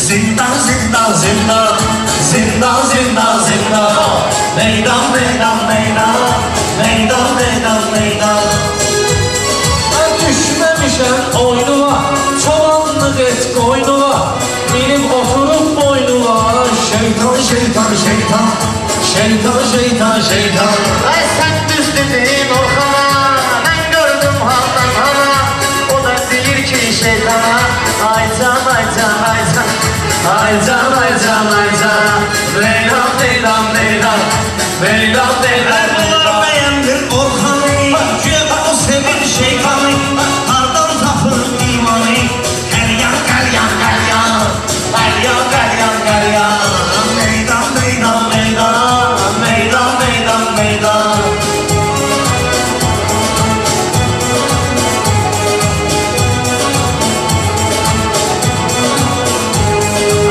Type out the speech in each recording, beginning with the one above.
Zindan, zindan, zindan, zindan, zindan, zindan. Meydan, meydan, meydan, meydan, meydan, meydan. Düşmemişem oynuva, çobanlık et koynuva, benim oturup boynuva. Şeytan, şeytan, şeytan, şeytan, şeytan, şeytan. Ay sen düz dedin Orhan'a, ben gördüm handan hana. O da deyir ki şeytana, aycan, aycan, aycan. Aycan, aycan, aycan. Meydan, meydan, meydan, meydan, meydan. Bunlar beğendir Orhan'ı, güya o sevir şeytanı. Hardan tapır imanı, gelyan, gelyan, gelyan. Gelyan, gelyan, gelyan. Meydan, meydan, meydan, meydan, meydan, meydan.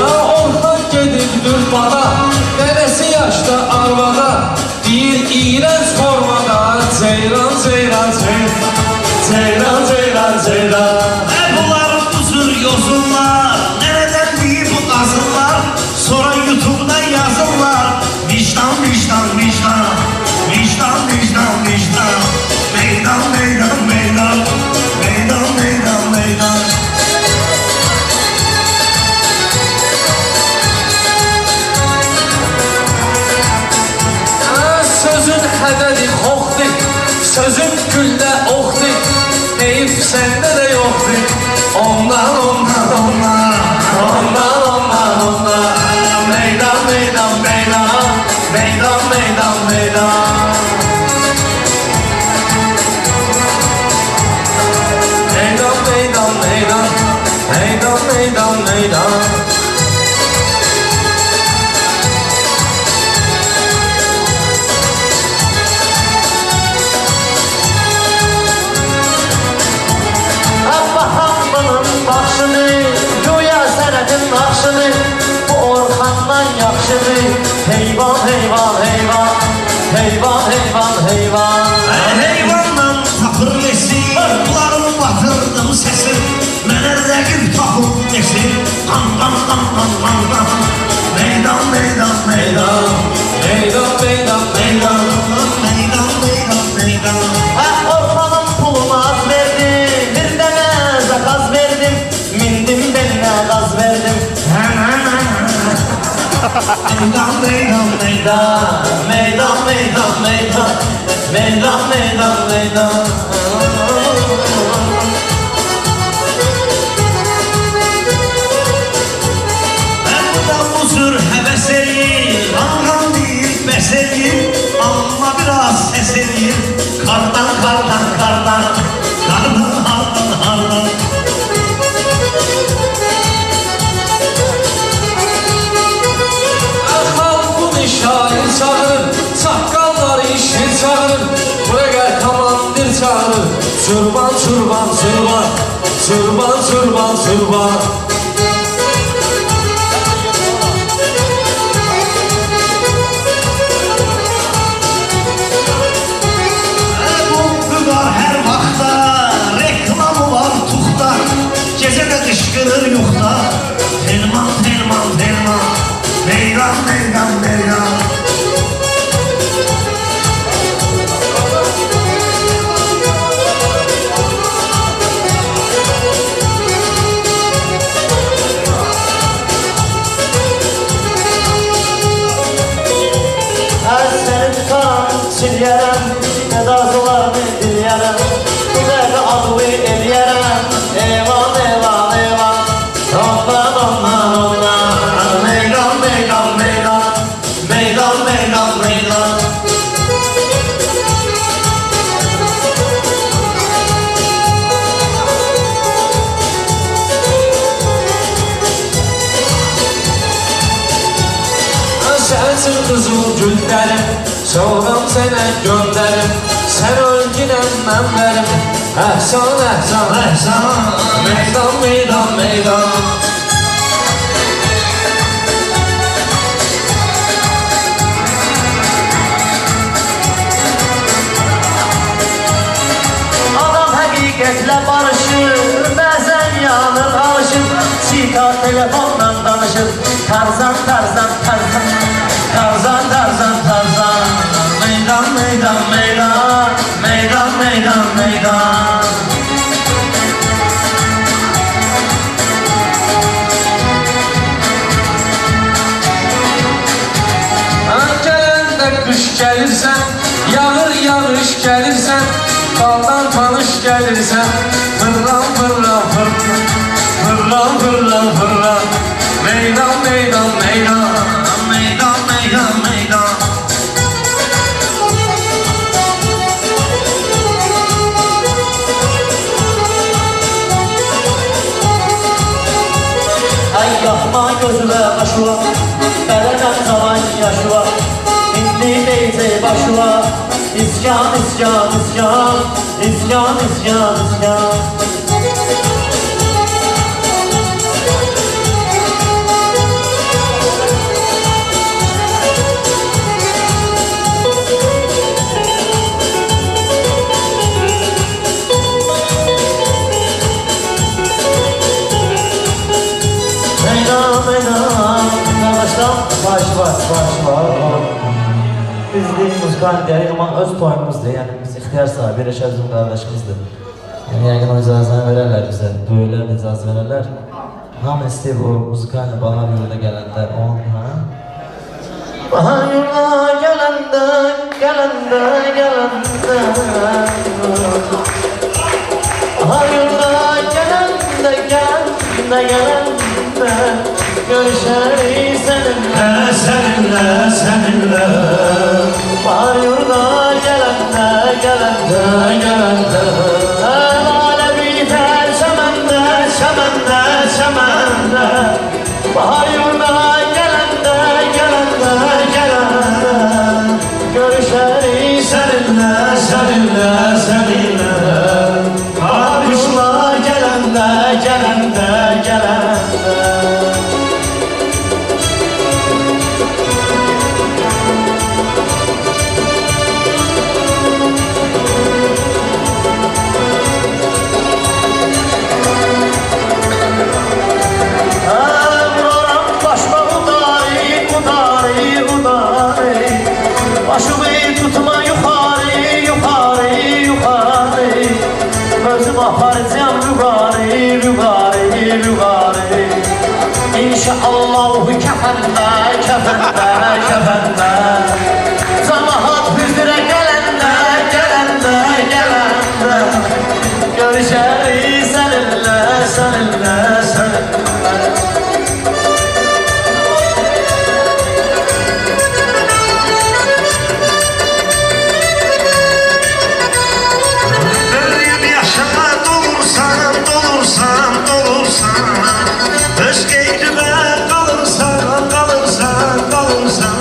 Orhan gedib dürbada, neresi yaşda arvada, deyir iğrenç formada. Ceyran, ceyran, ceyran, Ceylan, ceylan, ceylan. Bunlar uzun yosunlar, nereden deyip bu azınlar, sonra YouTube'da yazırlar. Vicdan, vicdan, vicdan, vicdan, vicdan, vicdan. Meydan, meydan, meydan, meydan, meydan, meydan. Sözün hədədir, oxdur, sözün güldə oxdur, heyif səndə də yoxdur. Ondan, ondan, ondan, ondan, ondan, ondan. Meydan, meydan, meydan, meydan, meydan, meydan. Meydan, meydan, meydan, meydan, meydan, meydan. Hambanın başını, güya sənədin naxşını, bu Orxandan yaxşıdır. Heyvan, heyvan, heyvan, heyvan, heyvan, heyvan. Heyvandan tapır nesin, bunların batırdım sesin. Mənə rəqib tapır nesin, qan, qan, qan, qan, qan, qan. Meydan, meydan, meydan, Meydan, meydan, meydan. meydan, meydan, meydan. Orxanın pulunu az verdim, bir dənə zakaz verdim, mindim belinə qaz verdim. Meydan, meydan, meydan, meydan, meydan, meydan, meydan, meydan, meydan. Huzur həvəs eləyir, qan deyir, bəs eləyir, amma biraz səs eləyir. Qardan, qardan, qardan, qardan, hardan, hardan. Halkın şair çağırır, çaqqalları işin çağırır, buraya gəl komandir çağırır. Çurban, çurban, çurban, çurban, çurban, çurban. Var hər vaxtda, reklamı var tuxda, gecə də qışqırır yuxda. Telman, telman, telman, meydan, meydan, meydan. Səni tutan silyərəm,ədazılarını dilyərəm, bu dəfə adlı eləyərəm. Eyvan, eyvan, eyvan, ondan, ondan, ondan. Meydan, meydan, meydan, meydan, meydan, meydan. Sən üçün qızıl güllərim, soğuram sənə göndərim. Sən ölginəm, mən verim, əhsan, əhsan, əhsan. Meydan, meydan, meydan. Adam həqiqətlə barışır, bəzən yanır alışır. Sitat telefonla danışır. Tarzan, Tarzan, Tarzan, Tarzan, Tarzan, Tarzan. Meydan, meydan, meydan, meydan, meydan, meydan. Gelende kış gelirsen, yağır yağış gelirsen, daldan tanış gelirsen, fırlan fırlan fırlan, fırlan fırlan fırlan. Meydan meydan meydan, Meydan, meydan, meydan. Ay yapma gözüme aşua, veremem zaman yaşua. İndi deyce başua, isyan, isyan, isyan, isyan, isyan, isyan. Meydan, meydan, arkadaşlar, başı var. Biz de müzikal dedik ama öz toyumuzdur, yani biz ihtiyar sahibi, Reşat bizim kardeşimizdir. Yani yəqin o icazəni verərlər bizə, döyürlər də icazə verərlər. Hamı istəyib o müzikal bahar yoluna gələndə, onun, ha? Bahar yoluna gələndə, gələndə, gələndə. Bahar yoluna gələndə, gələndə, gələndə. Görüşərik səninlə, Seninle, seninle. bahar yoluna gələndə, gələndə, gələndə. Əl-alə bitər çəməndə, çəməndə, çəməndə. Bahar yoluna gələndə, gələndə, gələndə. Görüşərik səninlə, Seninle, seninle. bahar yoluna gələndə, gələndə, gələndə. Başımı tutma yukarı, yukarı, yukarı. Özüm aparacağım yukarı, yukarı, yukarı. İnşallah kefende, kefende, kefende. Zamahat hüzüre gelende, gelende, gelende. Görüşeriz seninle, seninle, seninle. Böyüm yaşama dolursan, dolursan, dolursan. Öz qeydimə qalırsan, qalırsan, qalırsan.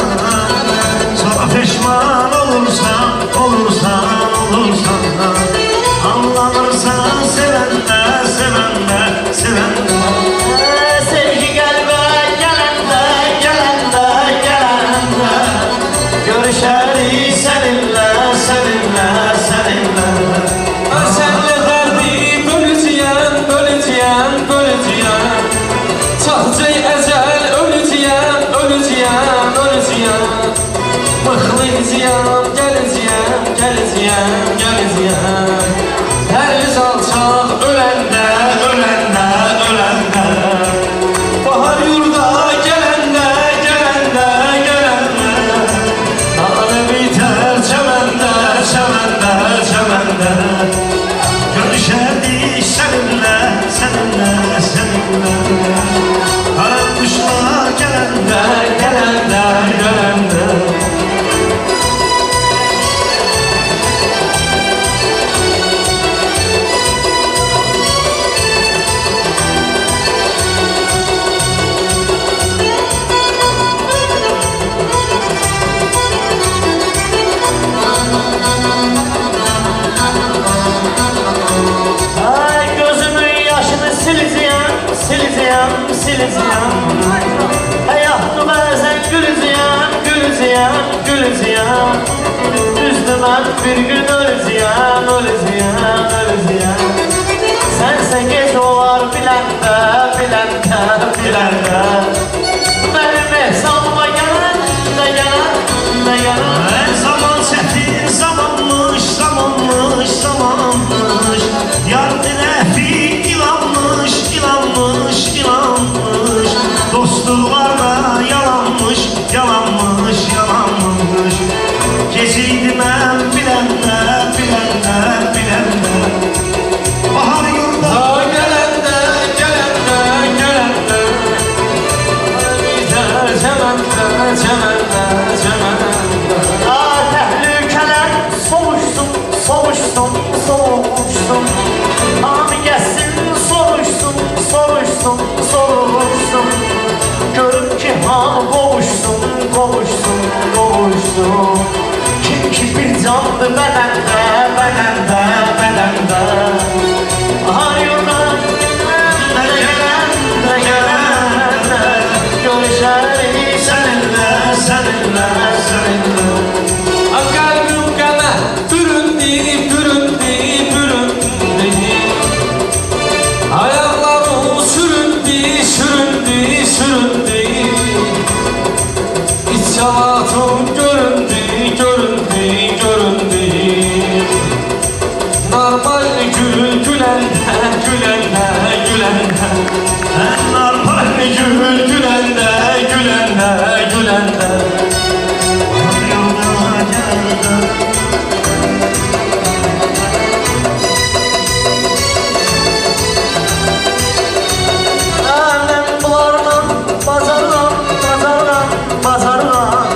Dostluqlarda yalanmış, yalanmış, yalanmış. Keçiydi mən biləndə, biləndə, biləndə. Bahar yurda Gələndə, gələndə, gələndə Cəməndə, cəməndə, cəməndə Təhlükələr soğuşsun, soğuşsun, soğuşsun. Ami gəlsin, soğuşsun, soğuşsun, soğuşsun. Görüm ki hamı qovuşsun, qovuşsun, qovuşsun. Kim ki bir canlı bədəndə, bədəndə, bədəndə. Bahar yoldan gələndə, gələndə görüşərik səninlə, səninlə, səninlə. Qəlbim qənə büründü, büründü, büründü Ayaqlarım süründü, süründü, süründü İç həyatım göründü, göründü, göründü Normal gül güləndə, güləndə, güləndə normal Gül güləndə, güləndə, güləndə Mən bunlarla bazarlam, bazarlam, bazarlam.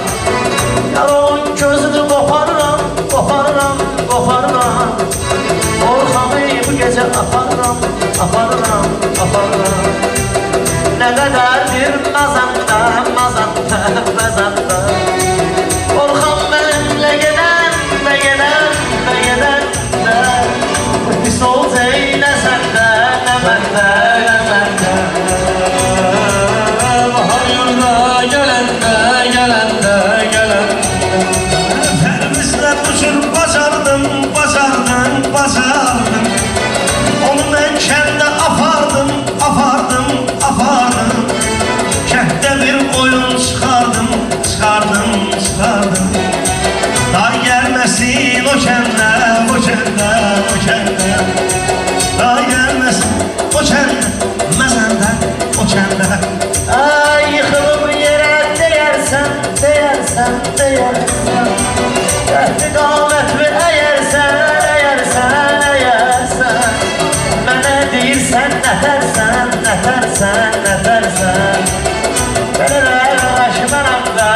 Yalon gözünü qoparıram, qoparıram, qoparıram. Orxanı bu gecə aparıram, aparıram, aparıram. Nə qədərdir məzəndə, məzəndə, məzəndə. Orxan mənimlə gedəndə, gedəndə, gedəndə. Pis olacaq nə səndə, nə məndə, nə məndə. Bahar yurda gələndə, gələndə, gələndə Fərmizlə uçur bacardım, bacardım, bacardım. Onu mən kəndə apardım, apardım, apardım. Kənddə bir oyun çıxardım, çıxardım, çıxardım. Day gəlməsin o kəndə, o kəndə, o kəndə. Day gəlməsin o kəndə, məzəndə, o kəndə. Ay yıxılıb yerə deyərsən, deyərsən, deyərsən. Qəhri qamətli əyərsən, əyərsən, əyərsən. Mənə deyirsən, nətərsən, nətərsən, nətərsən. Mənələr aşmanam da.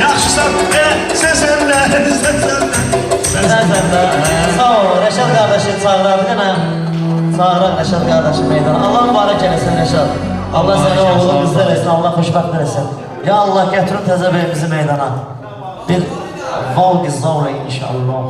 Yaxşısan, səsənlə, səsənlə. Səsən də. Sağ ol, Rəşad qardaşım çağıra bir dənə. Çağıra Rəşad qardaşım meydana. Allah mübarək eləsin Rəşad. Allah səni oğlu qızlar eləsin, Allah xoşbəxt eləsin. Ya Allah gətirin təzə beyimizi meydana. Bir val qızlar inşallah.